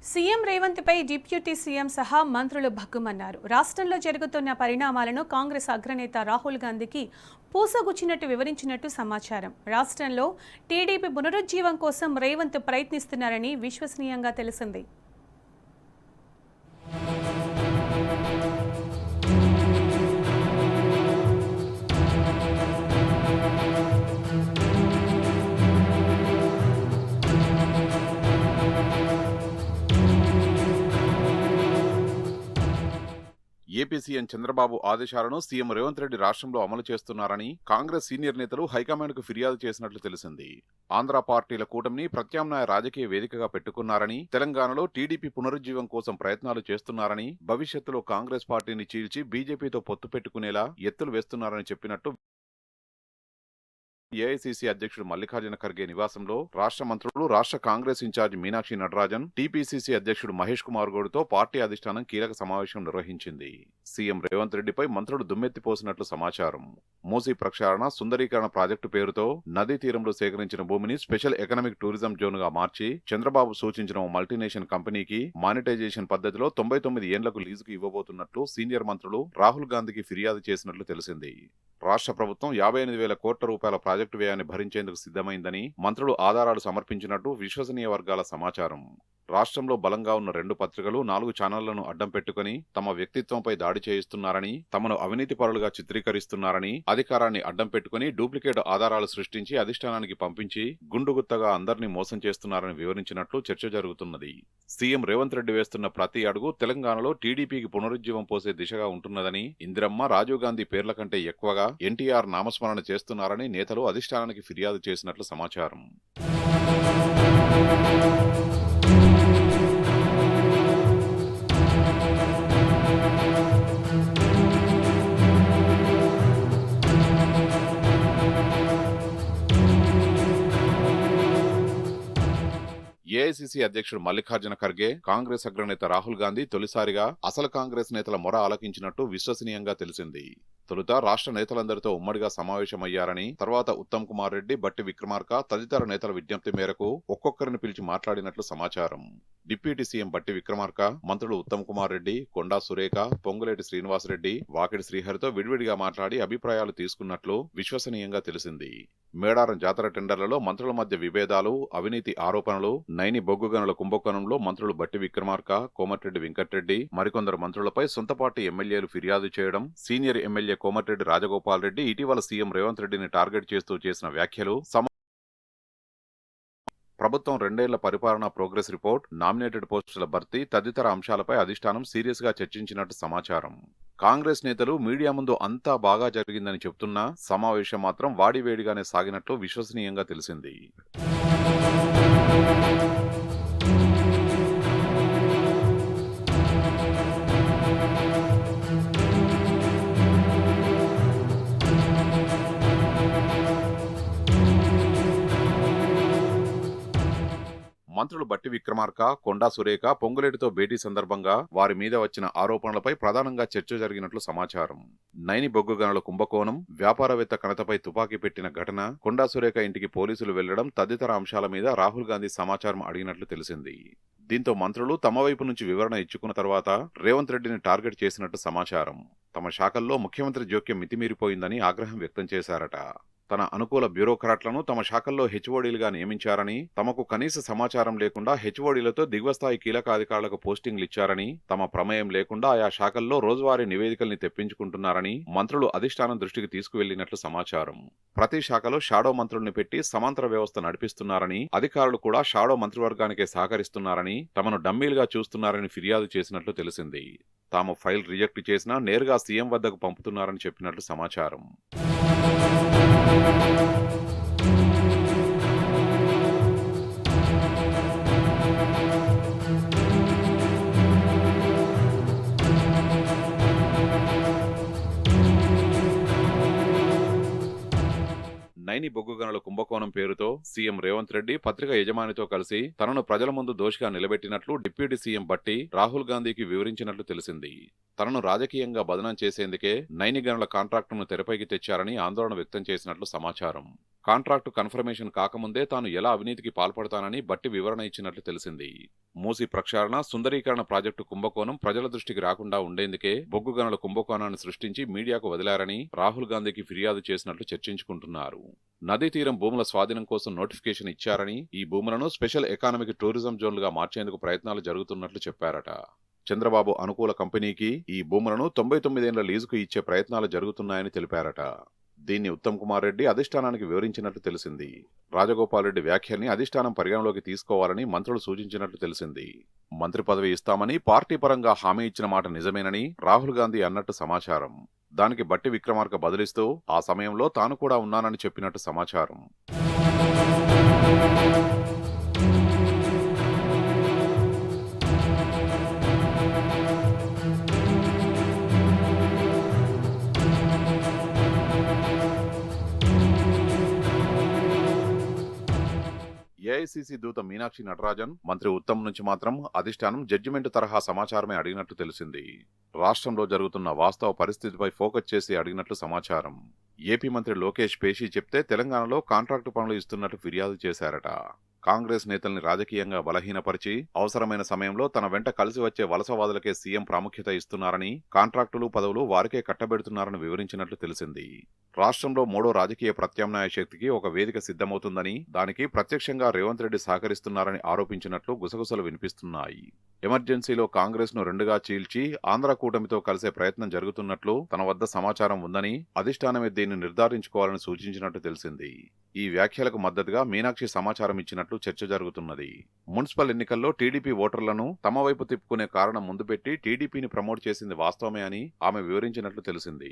CM Revanth పై deputy CM సహా మంత్రులు భగ్గుమన్నారు. రాష్ట్రంలో జరుగుతున్న పరిణామాలను కాంగ్రెస్ అగ్రనేత రాహుల్ గాంధీకి పూసగుచ్చినట్టు వివరించినట్టు సమాచారం. రాష్ట్రంలో టీడీపీ పునరుజ్జీవం కోసం రేవంత్ ప్రయత్నిస్తున్నారని విశ్వసనీయంగా తెలిసింది. ఏపీ సీఎం చంద్రబాబు ఆదేశాలను సీఎం రేవంత్ రెడ్డి రాష్ట్రంలో అమలు చేస్తున్నారని కాంగ్రెస్ సీనియర్ నేతలు హైకమాండ్కు ఫిర్యాదు చేసినట్లు తెలిసింది. ఆంధ్ర పార్టీల కూటమిని ప్రత్యామ్నాయ రాజకీయ వేదికగా పెట్టుకున్నారని, తెలంగాణలో టీడీపీ పునరుజ్జీవం కోసం ప్రయత్నాలు చేస్తున్నారని, భవిష్యత్తులో కాంగ్రెస్ పార్టీని చీల్చి బీజేపీతో పొత్తు పెట్టుకునేలా ఎత్తులు వేస్తున్నారని చెప్పినట్టు ఏఐసీసీ అధ్యక్షుడు మల్లికార్జున ఖర్గే నివాసంలో రాష్ట్ర మంత్రులు, రాష్ట్ర కాంగ్రెస్ ఇన్ఛార్జ్ మీనాక్షి నటరాజన్, టీపీసీసీ అధ్యక్షుడు మహేష్ కుమార్ గౌడ్తో పార్టీ అధిష్టానం కీలక సమావేశం నిర్వహించింది. సీఎం రేవంత్ రెడ్డిపై మంత్రులు దుమ్మెత్తిపోసినట్లు సమాచారం. మూసీ ప్రక్షాళన, సుందరీకరణ ప్రాజెక్టు పేరుతో నదీ తీరంలో సేకరించిన భూమిని స్పెషల్ ఎకనామిక్ టూరిజం జోన్ గా మార్చి చంద్రబాబు సూచించిన ఓ మల్టీనేషనల్ కంపెనీకి మానిటైజేషన్ పద్ధతిలో 99 ఏళ్లకు లీజుకు ఇవ్వబోతున్నట్లు సీనియర్ మంత్రులు రాహుల్ గాంధీకి ఫిర్యాదు చేసినట్లు తెలిసింది. రాష్ట్ర ప్రభుత్వం 58,000 కోట్ల రూపాయల ప్రాజెక్టు వ్యయాన్ని భరించేందుకు సిద్ధమైందని మంత్రులు ఆధారాలు సమర్పించినట్టు విశ్వసనీయ వర్గాల సమాచారం. రాష్ట్రంలో బలంగా ఉన్న 2 పత్రికలు, 4 ఛానళ్లను అడ్డం పెట్టుకుని తమ వ్యక్తిత్వంపై దాడి చేయిస్తున్నారని, తమను అవినీతి పరులుగా చిత్రీకరిస్తున్నారని, అధికారాన్ని అడ్డం పెట్టుకుని డూప్లికేట్ ఆధారాలు సృష్టించి అధిష్టానానికి పంపించి గుండుగుత్తగా అందరినీ మోసం చేస్తున్నారని వివరించినట్లు చర్చ జరుగుతున్నది. సీఎం రేవంత్ రెడ్డి వేస్తున్న ప్రతి అడుగు తెలంగాణలో టీడీపీకి పునరుజ్జీవం పోసే దిశగా ఉంటున్నదని, ఇందిరమ్మ, రాజీవ్ గాంధీ పేర్ల కంటే ఎక్కువగా ఎన్టీఆర్ నామస్మరణ చేస్తున్నారని నేతలు అధిష్టానానికి ఫిర్యాదు చేసినట్లు సమాచారం. ఏఐసీసీ అధ్యక్షుడు మల్లికార్జున ఖర్గే, కాంగ్రెస్ అగ్రనేత రాహుల్ గాంధీ తొలిసారిగా అసలు కాంగ్రెస్ నేతల మొర ఆలకించినట్టు విశ్వసనీయంగా తెలిసింది. తొలుత రాష్ట్ర నేతలందరితో ఉమ్మడిగా సమావేశమయ్యారని, తర్వాత ఉత్తమ్ కుమార్ రెడ్డి, బట్టి విక్రమార్క తదితర నేతల విజ్ఞప్తి మేరకు ఒక్కొక్కరిని పిలిచి మాట్లాడినట్లు సమాచారం. డిప్యూటీ సీఎం బట్టి విక్రమార్క, మంత్రులు ఉత్తమ్ కుమార్ రెడ్డి, కొండా సురేఖ, పొంగులేటి శ్రీనివాసరెడ్డి, వాకిడి శ్రీహరితో విడివిడిగా మాట్లాడి అభిప్రాయాలు తీసుకున్నట్లు విశ్వసనీయంగా తెలిసింది. మేడారం జాతర టెండర్లలో మంత్రుల మధ్య విభేదాలు, అవినీతి ఆరోపణలు, నైని బొగ్గు గనుల కుంభకోణంలో మంత్రులు బట్టి విక్రమార్క, కోమటిరెడ్డి వెంకటరెడ్డి, మరికొందరు మంత్రులపై సొంత పార్టీ ఎమ్మెల్యేలు ఫిర్యాదు చేయడం, సీనియర్ ఎమ్మెల్యే కోమటిరెడ్డి రాజగోపాల్ రెడ్డి ఇటీవల సీఎం రేవంత్ రెడ్డిని టార్గెట్ చేస్తూ చేసిన వ్యాఖ్యలు, ప్రభుత్వం 2 ఏళ్ల పరిపాలనా ప్రోగ్రెస్ రిపోర్ట్, నామినేటెడ్ పోస్టుల భర్తీ తదితర అంశాలపై అధిష్టానం సీరియస్ గా చర్చించినట్టు సమాచారం. కాంగ్రెస్ నేతలు మీడియా ముందు అంతా బాగా జరిగిందని చెబుతున్నా సమావేశం మాత్రం వాడివేడిగానే సాగినట్లు విశ్వసనీయంగా తెలిసింది. మంత్రులు బట్టి విక్రమార్క, కొండా సురేఖ, పొంగులేటితో భేటీ సందర్భంగా వారి మీద వచ్చిన ఆరోపణలపై ప్రధానంగా చర్చ జరిగినట్లు సమాచారం. నైని బొగ్గు గనుల కుంభకోణం, వ్యాపారవేత్త కణతపై తుపాకీ పెట్టిన ఘటన, కొండా సురేఖ ఇంటికి పోలీసులు వెళ్లడం తదితర అంశాల మీద రాహుల్ గాంధీ సమాచారం అడిగినట్లు తెలిసింది. దీంతో మంత్రులు తమ వైపు నుంచి వివరణ ఇచ్చుకున్న తర్వాత రేవంత్ రెడ్డిని టార్గెట్ చేసినట్టు సమాచారం. తమ శాఖల్లో ముఖ్యమంత్రి జోక్యం మితిమీరిపోయిందని ఆగ్రహం వ్యక్తం చేశారట. తన అనుకూల బ్యూరోక్రాట్లను తమ శాఖల్లో హెచ్ఓడీలుగా నియమించారని, తమకు కనీస సమాచారం లేకుండా హెచ్ఓడీలతో దిగువస్థాయి కీలకాధికారులకు పోస్టింగ్లు ఇచ్చారని, తమ ప్రమేయం లేకుండా ఆయా శాఖల్లో రోజువారీ నివేదికల్ని తెప్పించుకుంటున్నారని మంత్రులు అధిష్టానం దృష్టికి తీసుకువెళ్లినట్లు సమాచారం. ప్రతి శాఖలో షాడో మంత్రుల్ని పెట్టి సమాంతర వ్యవస్థ నడిపిస్తున్నారని, అధికారులు కూడా షాడో మంత్రివర్గానికే సహకరిస్తున్నారని, తమను డమ్మీలుగా చూస్తున్నారని ఫిర్యాదు చేసినట్లు తెలిసింది. తాము ఫైల్ రిజెక్ట్ చేసినా నేరుగా సీఎం వద్దకు పంపుతున్నారని చెప్పినట్లు సమాచారం. నైని బొగ్గు గనుల కుంభకోణం పేరుతో సీఎం రేవంత్ రెడ్డి పత్రిక యజమానితో కలిసి తనను ప్రజల ముందు దోషిగా నిలబెట్టినట్లు డిప్యూటీ సీఎం బట్టి రాహుల్ గాంధీకి వివరించినట్లు తెలిసింది. తనను రాజకీయంగా బదనం చేసేందుకే నైని గనుల కాంట్రాక్టును తెరపైకి తెచ్చారని ఆందోళన వ్యక్తం చేసినట్లు సమాచారం. కాంట్రాక్టు కన్ఫర్మేషన్ కాకముందే తాను ఎలా అవినీతికి పాల్పడతానని బట్టి వివరణ ఇచ్చినట్లు తెలిసింది. మూసీ ప్రక్షాళన, సుందరీకరణ ప్రాజెక్టు కుంభకోణం ప్రజల దృష్టికి రాకుండా ఉండేందుకే బొగ్గు గనుల కుంభకోణాన్ని సృష్టించి మీడియాకు వదిలారని రాహుల్ గాంధీకి ఫిర్యాదు చేసినట్లు చర్చించుకుంటున్నారు. నదీ తీరం భూముల స్వాధీనం కోసం నోటిఫికేషన్ ఇచ్చారని, ఈ భూములను స్పెషల్ ఎకానమిక్ టూరిజం జోన్లుగా మార్చేందుకు ప్రయత్నాలు జరుగుతున్నట్లు చెప్పారట. చంద్రబాబు అనుకూల కంపెనీకి ఈ భూములను 99 ఏళ్ల లీజుకు ఇచ్చే ప్రయత్నాలు జరుగుతున్నాయని తెలిపారట. దీన్ని ఉత్తమ్ కుమార్ రెడ్డి అధిష్టానానికి వివరించినట్లు తెలిసింది. రాజగోపాల్ రెడ్డి వ్యాఖ్యల్ని అధిష్టానం పరిగణలోకి తీసుకోవాలని మంత్రులు సూచించినట్లు తెలిసింది. మంత్రి పదవి ఇస్తామని పార్టీ పరంగా హామీ ఇచ్చిన మాట నిజమేనని రాహుల్ గాంధీ అన్నట్టు సమాచారం. దానికి బట్టి విక్రమార్క బదులిస్తూ ఆ సమయంలో తాను కూడా ఉన్నానని చెప్పినట్టు సమాచారం. ఏఐసీసీ దూత మీనాక్షి నటరాజన్ మంత్రి ఉత్తమ్ నుంచి మాత్రం అధిష్టానం జడ్జిమెంట్ తరహా సమాచారమే అడిగినట్టు తెలిసింది. రాష్ట్రంలో జరుగుతున్న వాస్తవ పరిస్థితిపై ఫోకస్ చేసి అడిగినట్లు సమాచారం. ఏపీ మంత్రి లోకేష్ పేషీ చెప్తే తెలంగాణలో కాంట్రాక్టు పనులు ఇస్తున్నట్టు ఫిర్యాదు చేశారట. కాంగ్రెస్ నేతల్ని రాజకీయంగా బలహీనపరిచి అవసరమైన సమయంలో తన వెంట కలిసి వచ్చే వలసవాదులకే సీఎం ప్రాముఖ్యత ఇస్తున్నారని, కాంట్రాక్టులు పదవులు వారికే కట్టబెడుతున్నారని వివరించినట్లు తెలిసింది. రాష్ట్రంలో మూడో రాజకీయ ప్రత్యామ్నాయ శక్తికి ఒక వేదిక సిద్ధమవుతుందని, దానికి ప్రత్యక్షంగా రేవంత్ రెడ్డి సహకరిస్తున్నారని ఆరోపించినట్లు గుసగుసలు వినిపిస్తున్నాయి. ఎమర్జెన్సీలో కాంగ్రెస్ ను రెండుగా చీల్చి ఆంధ్ర కూటమితో కలిసే ప్రయత్నం జరుగుతున్నట్లు తన వద్ద సమాచారం ఉందని, అధిష్టానమే దీన్ని నిర్ధారించుకోవాలని సూచించినట్టు తెలిసింది. ఈ వ్యాఖ్యలకు మద్దతుగా మీనాక్షి సమాచారం ఇచ్చినట్లు చర్చ జరుగుతున్నది. మున్సిపల్ ఎన్నికల్లో టీడీపీ ఓటర్లను తమ వైపు తిప్పుకునే కారణం ముందు పెట్టి టీడీపీని ప్రమోట్ చేసింది వాస్తవమే అని ఆమె వివరించినట్లు తెలిసింది.